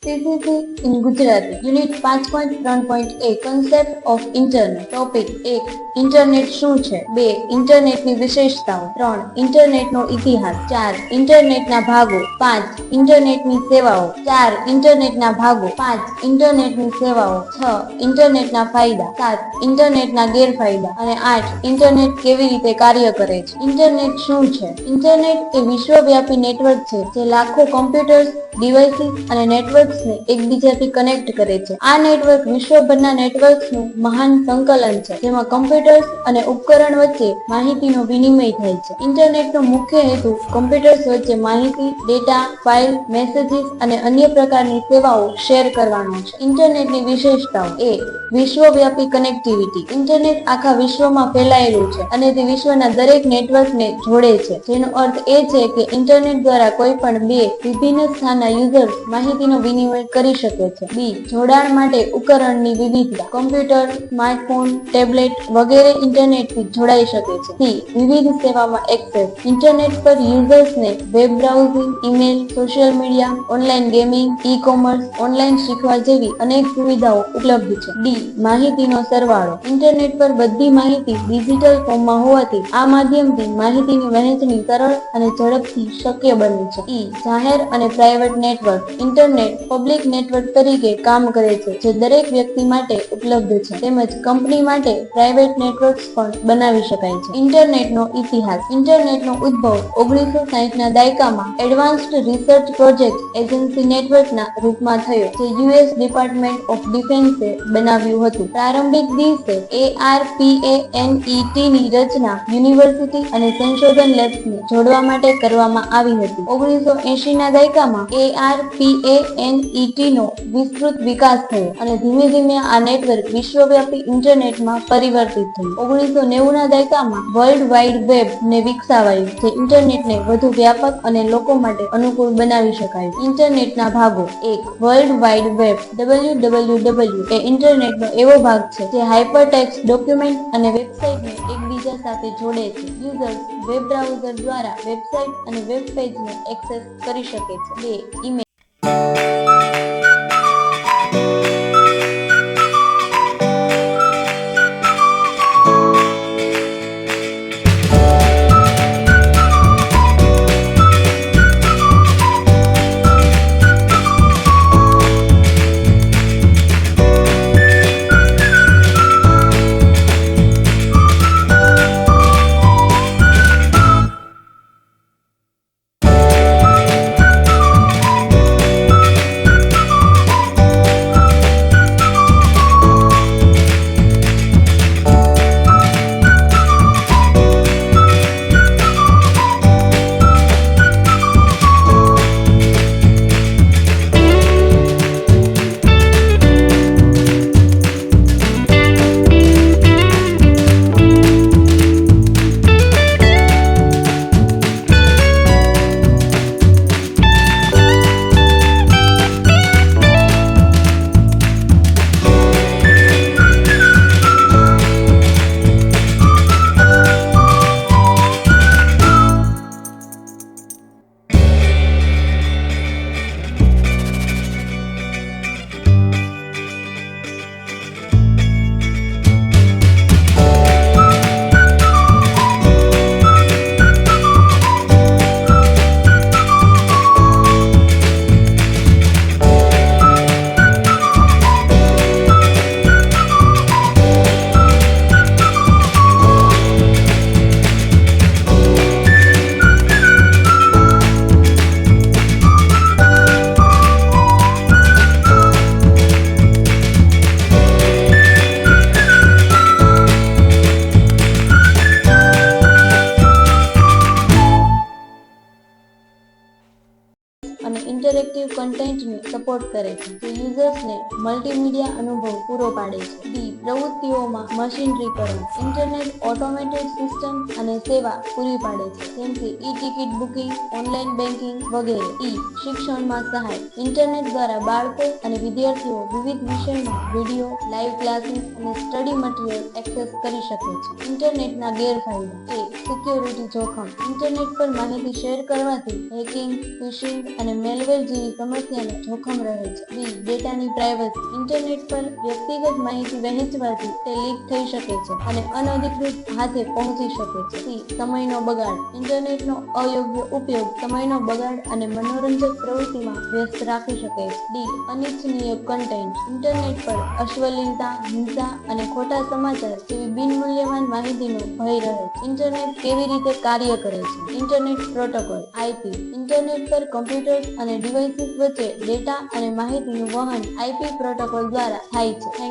CCC in Gujarati. Unit 5.3.1 Concept of Internet. Topic 1. Internet શું છે? 2. ઇન્ટરનેટની વિશેષતાઓ. 3. ઇન્ટરનેટનો ઇતિહાસ. 4. ઇન્ટરનેટના ભાગો. 5. ઇન્ટરનેટની સેવાઓ. 4. ઇન્ટરનેટના ભાગો. 5. ઇન્ટરનેટની સેવાઓ. 6. ઇન્ટરનેટના ફાયદા. 7. ઇન્ટરનેટના ગેરફાયદા. અને 8. ઇન્ટરનેટ કેવી રીતે કાર્ય કરે છે? ઇન્ટરનેટ શું છે? ઇન્ટરનેટ એ વિશ્વવ્યાપી નેટવર્ક છે જે લાખો કોમ્પ્યુટર્સ, ડિવાઇસીસ અને નેટવર્ક્સને એકબીજાથી કનેક્ટ કરે છે. આ નેટવર્ક વિશ્વભરના નેટવર્ક્સનું મહાન સંકલન છે જેમાં કોમ્પ્યુટર્સ અને ઉપકરણ વચ્ચે માહિતીનો વિનિમય થાય છે. ઇન્ટરનેટનો મુખ્ય હેતુ કોમ્પ્યુટર્સ વચ્ચે માહિતી, ડેટા, ફાઇલ, મેસેજીસ અને અન્ય પ્રકારની સેવાઓ શેર કરવાનો છે. ઇન્ટરનેટની વિશેષતાઓ. એ. વિશ્વવ્યાપી કનેક્ટિવિટી. ઇન્ટરનેટ આખા વિશ્વમાં ફેલાયેલું છે અને તે વિશ્વના દરેક નેટવર્કને જોડે છે, જેનો અર્થ એ છે કે ઇન્ટરનેટ દ્વારા કોઈ પણ બે વિભિન્ન સ્થાનના યુઝર્સ માહિતીનો વિનિમય કરી શકે છે. બી. જોડાણ માટે ઉપકરણની વિવિધતા. કોમ્પ્યુટર, સ્માર્ટફોન, ટેબ્લેટ વગેરે ઇન્ટરનેટથી જોડાઈ શકે છે. સી. વિવિધ સેવામાં એક્સેસ. ઇન્ટરનેટ પર યુઝર્સને web browsing, email, social media, online gaming, e-commerce, online શીખવા જેવી અનેક સુવિધાઓ ઉપલબ્ધ છે. ડી. માહિતીનો સરવાળો. ઇન્ટરનેટ પર બધી માહિતી ડિજિટલ ફોર્મમાં હોવાથી આ માધ્યમથી માહિતીની વહેંચણી સરળ અને ઝડપથી શક્ય બને છે. ઈ. જાહેર અને private network. Internet public network તરીકે કામ કરે છે જે દરેક વ્યક્તિ માટે ઉપલબ્ધ છે, તેમજ કંપની માટે પ્રાઇવેટ નેટવર્ક્સ પણ બનાવી શકાય છે. ઇન્ટરનેટનો ઇતિહાસ. ઇન્ટરનેટનો ઉદ્ભવ 1960ના દાયકામાં એડવાન્સ્ડ રિસર્ચ પ્રોજેક્ટ એજન્સી નેટવર્કના રૂપમાં થયો, જે યુએસ ડિપાર્ટમેન્ટ ઓફ ડિફેન્સે બનાવ્યું હતું. પ્રારંભિક દિવસે ARPANET ની રચના યુનિવર્સિટી અને સંશોધન લેબ્સને જોડવા માટે કરવામાં આવી હતી. 1980ના દાયકામાં ARPANET નો વિસ્તૃત વિકાસ થયો અને ધીમે ધીમે આ નેટવર્ક વિશ્વવ્યાપી ઇન્ટરનેટમાં પરિવર્તિત થયું. 1990ના દાયકામાં વર્લ્ડ વાઇડ વેબ ને વિકસાવાયું, જે ઇન્ટરનેટને વધુ વ્યાપક અને લોકો માટે અનુકૂળ બનાવી શકાયું. ઇન્ટરનેટના ભાગો. 1. World wide web. WWW એ ઇન્ટરનેટનો એવો ભાગ છે જે હાઇપરટેક્સ્ટ ડોક્યુમેન્ટ અને વેબસાઇટને એકબીજા સાથે જોડે છે. યુઝર્સ વેબ બ્રાઉઝર દ્વારા વેબસાઇટ અને વેબ પેજને એક્સેસ કરી શકે છે. 2. ઈમેલ. અને ઇન્ટરેક્ટિવ કન્ટેન્ટને સપોર્ટ કરે છે, જે યુઝર્સને મલ્ટીમીડિયા અનુભવ પૂરો પાડે છે. ડી. પ્રવૃત્તિઓમાં મશીનરીકરણ. ઇન્ટરનેટ ઓટોમેટેડ સિસ્ટમ અને સેવા પૂરી પાડે છે, જેમ કે ઈ-ટિકિટ બુકિંગ, ઓનલાઈન બેન્કિંગ વગેરે. ઈ. શિક્ષણમાં સહાય. ઇન્ટરનેટ દ્વારા બાળકો અને વિદ્યાર્થીઓ વિવિધ વિષયમાં વિડીયો, લાઈવ ક્લાસીસ અને સ્ટડી મટીરિયલ એક્સેસ કરી શકે છે. ઇન્ટરનેટના ગેરફાયદા. એ. સિક્યોરિટી જોખમ. ઇન્ટરનેટ પર માહિતી શેર કરવાથી હેકિંગ, ફિશિંગ અને મેલવેર જેવી સમસ્યાનું જોખમ જોખમ રહે છે. બી. ડેટાની પ્રાઇવસી. ઇન્ટરનેટ પર વ્યક્તિગત માહિતી વહેંચવાથી તે લીક થઈ શકે છે અને અનધિકૃત હાથે પહોંચી શકે છે. સી. સમયનો બગાડ. ઇન્ટરનેટનો અયોગ્ય ઉપયોગ સમયનો બગાડ અને મનોરંજક પ્રવૃત્તિમાં વ્યસ્ત રાખી શકે છે. ડી. અનિચ્છનીય કન્ટેન્ટ. ઇન્ટરનેટ પર અશ્લીલતા, હિંસા અને ખોટા સમાચાર જેવી બિનમૂલ્યવાન માહિતીનો ભય રહે છે. ઇન્ટરનેટ કેવી રીતે કાર્ય કરે છે? Internet protocol IP. ઇન્ટરનેટ પર કમ્પ્યુટર્સ અને ડિવાઇસીસ વચ્ચે ડેટા અને માહિતીનું વહન આઈપી પ્રોટોકોલ દ્વારા થાય છે. Thank you.